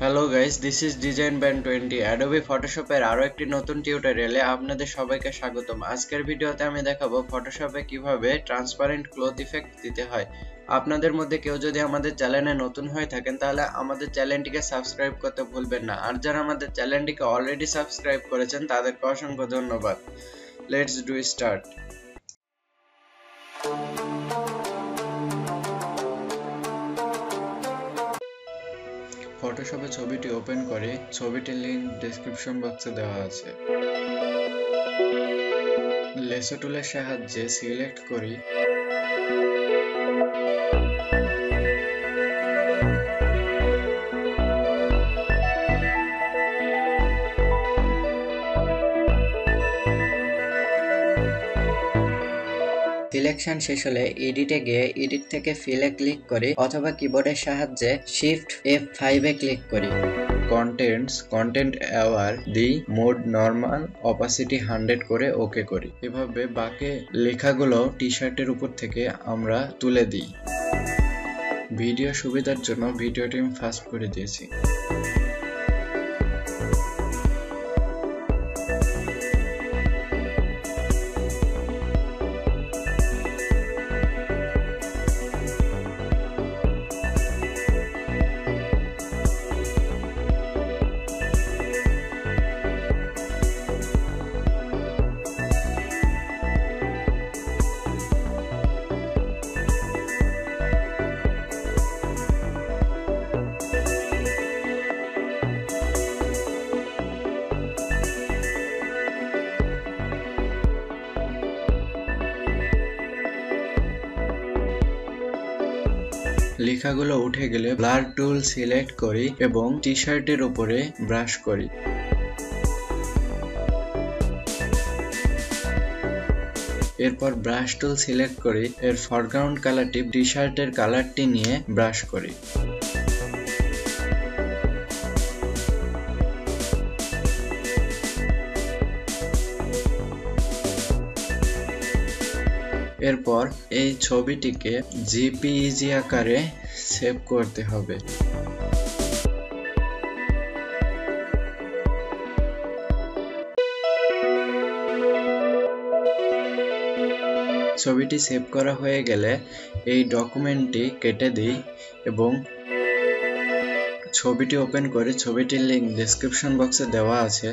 Hello guys, this is design band 20 Adobe ফটোশপের আরো একটি নতুন টিউটোরিয়ালে আপনাদের সবাইকে স্বাগতম। আজকের ভিডিওতে আমি দেখাবো ফটোশপে কিভাবে ট্রান্সপারেন্ট ক্লথ ইফেক্ট দিতে হয়। আপনাদের মধ্যে কেউ যদি আমাদের চ্যানেলে নতুন হয়ে থাকেন তাহলে আমাদের চ্যানেলটিকে সাবস্ক্রাইব করতে ভুলবেন না, আর যারা আমাদের চ্যানেলটিকে অলরেডি সাবস্ক্রাইব করেছেন তাদেরকে অসংখ্য ধন্যবাদ। Let's do start. ফটোশপে ছবিটি ওপেন করে ছবিটির লিংক ডেসক্রিপশন বক্সে দেওয়া আছে। লেসো টুলের সাহায্যে সিলেক্ট করি সিলেকশন শেষ হলে এডিটে গিয়ে এডিট থেকে ফিলে ক্লিক করি অথবা কিবোর্ডের সাহায্যে শিফট F5 এ ক্লিক করি। কন্টেন্ট অ্যাওয়ার দিই মোড নরমাল, অপাসিটি 100 করে ওকে করি। এভাবে বাকি লেখাগুলো টি শার্টের উপর থেকে আমরা তুলে দিই। ভিডিও সুবিধার জন্য ভিডিওটি আমি ফাস্ট করে দিয়েছি। লেখাগুলো উঠে গেলে ব্লার টুল সিলেক্ট করি এবং টি শার্টের উপরে ব্রাশ করি। এরপর ব্রাশ টুল সিলেক্ট করি, এর ফরগ্রাউন্ড কালারটি টি শার্টের কালারটি নিয়ে ব্রাশ করি। এরপর এই ছবিটিকে জেপিইজি আকারে সেভ করতে হবে। ছবিটি সেভ করা হয়ে গেলে এই ডকুমেন্টটি কেটে দিই এবং ছবিটি ওপেন করে ছবিটির লিংক ডেসক্রিপশন বক্সে দেওয়া আছে।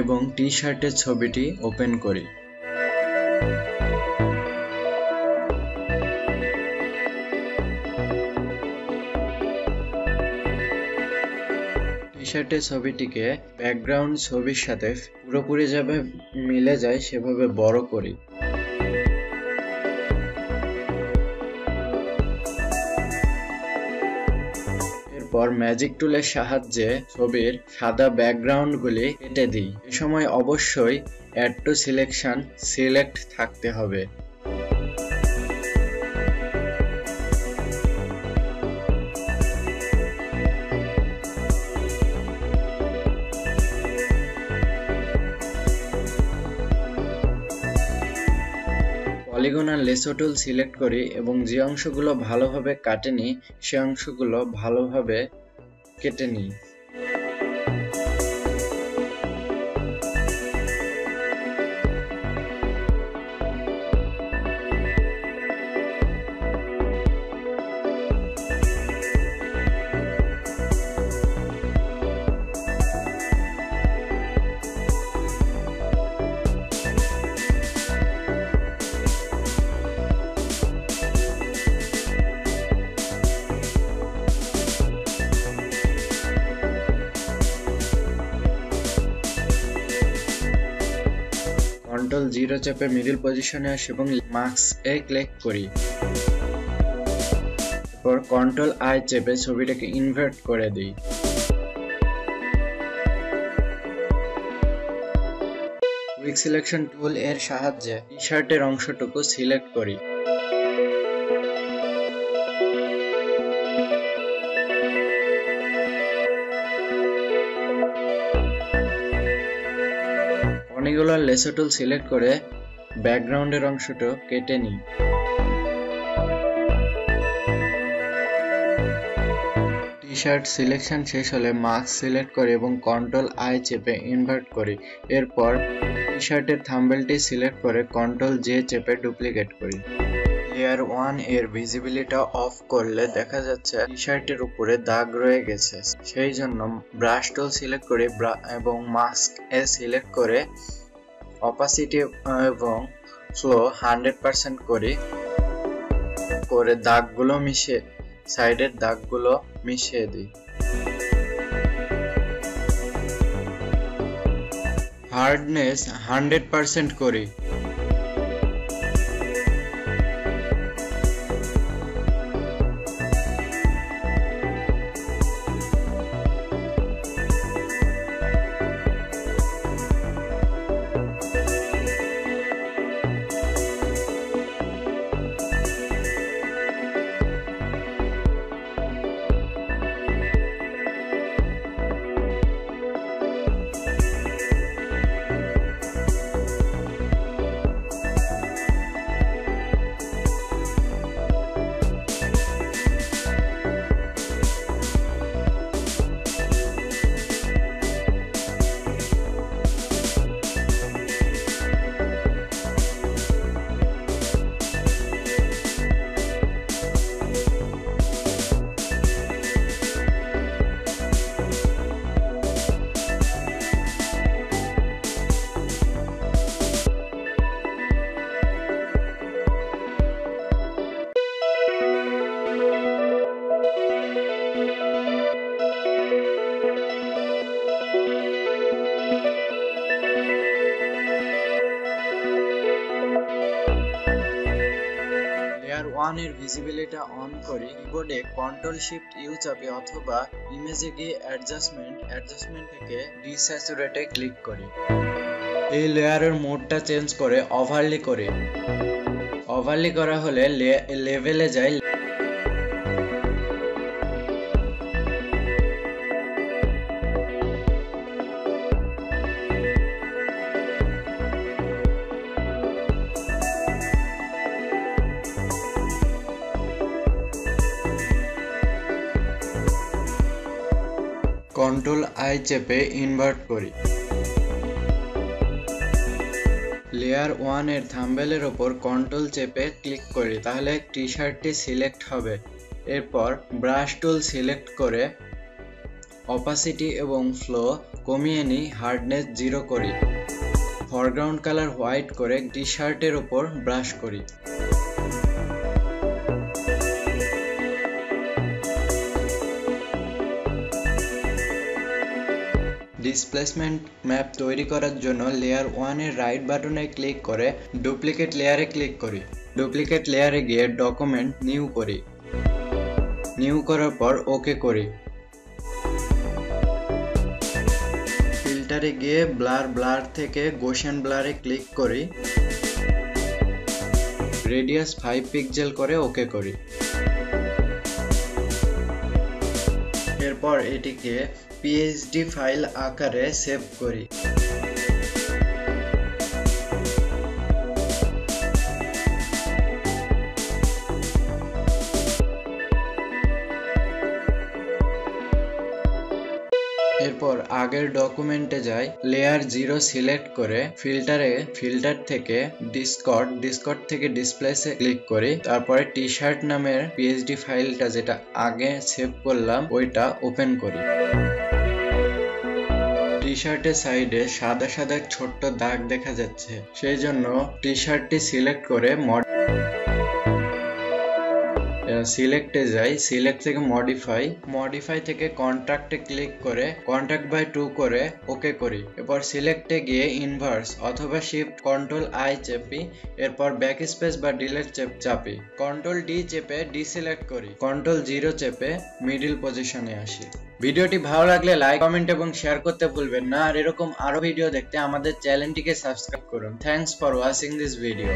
এবং টি শার্টের ছবিটি ওপেন করি। টি শার্টের ছবিটিকে ব্যাকগ্রাউন্ড ছবির সাথে পুরোপুরি যাবে মিলে যায় সেভাবে বড় করি। এরপর ম্যাজিক টুলের সাহায্যে ছবির সাদা ব্যাকগ্রাউন্ডগুলি কেটে দিই। এ সময় অবশ্যই অ্যাড টু সিলেকশন সিলেক্ট থাকতে হবে। পলিগন আর লেসো টুল সিলেক্ট করি এবং যে অংশগুলো ভালোভাবে কাটেনি সে অংশগুলো ভালোভাবে কেটে নিই। কন্ট্রোল 0 চেপে মিডল পজিশনে আসি এবং মাস্ক এ ক্লিক করি। এরপর কন্ট্রোল I চেপে ছবিটাকে ইনভার্ট করে দিই। কুইক সিলেকশন টুল এর সাহায্যে টি শার্টের অংশটুকু সিলেক্ট করি। অনেকগুলো লেসো টুল সিলেক্ট করে ব্যাকগ্রাউন্ডের অংশটা কেটে নিই। টি-শার্ট সিলেকশন শেষ হলে মাস্ক সিলেক্ট করি এবং কন্ট্রোল আই চেপে ইনভার্ট করি। এরপর টি-শার্টের থাম্বনেলটি সিলেক্ট করে কন্ট্রোল জে চেপে ডুপ্লিকেট করি। লেয়ার 1 এর ভিজিবিলিটি অফ করলে দেখা যাচ্ছে টি-শার্টের উপরে দাগ রয়ে গেছে। সেই জন্য ব্রাশ টুল সিলেক্ট করে এবং মাস্ক এ সিলেক্ট করে অপাসিটি এবং ফ্লো 100% করে দাগগুলো মিশিয়ে সাইডের দাগগুলো মিশিয়ে দিই। হার্ডনেস 100% করি। লেয়ার 1 এর ভিজিবিলিটি অন করি। কিবোর্ডে কন্ট্রোল শিফট ইউ চাপি অথবা ইমেজে গিয়ে অ্যাডজাস্টমেন্ট থেকে ডিস্যাচুরেটে ক্লিক করি। এই লেয়ারের মোডটা চেঞ্জ করে ওভারলি করি। ওভারলি করা হলে লেভেলে যাই। কন্ট্রোল আই চেপে ইনভার্ট করি। লেয়ার 1 এর থাম্বনেলের ওপর কন্ট্রোল চেপে ক্লিক করি, তাহলে টি-শার্টটি সিলেক্ট হবে। এরপর ব্রাশ টুল সিলেক্ট করে অপাসিটি এবং ফ্লো কমিয়ে নিই, হার্ডনেস 0 করি। ফরগ্রাউন্ড কালার হোয়াইট করে টি-শার্টের ওপর ব্রাশ করি। ডিসপ্লেসমেন্ট ম্যাপ তৈরি করার জন্য লেয়ার 1 এর রাইট বাটনে ক্লিক করে ডুপ্লিকেট লেয়ারে ক্লিক করি। ডুপ্লিকেট লেয়ারে গিয়ে ডকুমেন্ট নিউ করি। নিউ করার পর ওকে করি। ফিল্টারে গিয়ে ব্লার থেকে গোশেন ব্লারে ক্লিক করি। রেডিয়াস 5 পিক্সেল করে ওকে করি। এরপর এটিকে পিএইচডি ফাইল আকারে সেভ করি। এরপর আগের ডকুমেন্টে যাই, লেয়ার 0 সিলেক্ট করে ফিল্টার থেকে ডিসকর্ড থেকে ডিসপ্লেসে ক্লিক করি। তারপরে টি-শার্ট নামের পিএইচডি ফাইলটা যেটা আগে সেভ করলাম ওইটা ওপেন করি। টি-শার্টের সাইডে সাদা ছোট্ট দাগ দেখা যাচ্ছে, সেই জন্য টি-শার্টটি সিলেক্ট করে সিলেক্টে যাই। সিলেক্ট থেকে মডিফাই থেকে কন্ট্রাক্টে ক্লিক করে কন্ট্রাক্ট বাই 2 করে ওকে করি। এরপর সিলেক্টে গিয়ে ইনভার্স অথবা শিফট কন্ট্রোল আই চেপি। এরপর ব্যাক স্পেস বা ডিলিট চাপি। কন্ট্রোল ডি চেপে ডিসিলেক্ট করি। কন্ট্রোল 0 চেপে মিডল পজিশনে আসি। ভিডিওটি ভালো লাগলে লাইক, কমেন্ট এবং শেয়ার করতে ভুলবেন না। আর এরকম আরো ভিডিও দেখতে আমাদের চ্যানেলটিকে সাবস্ক্রাইব করুন। Thanks for watching this video.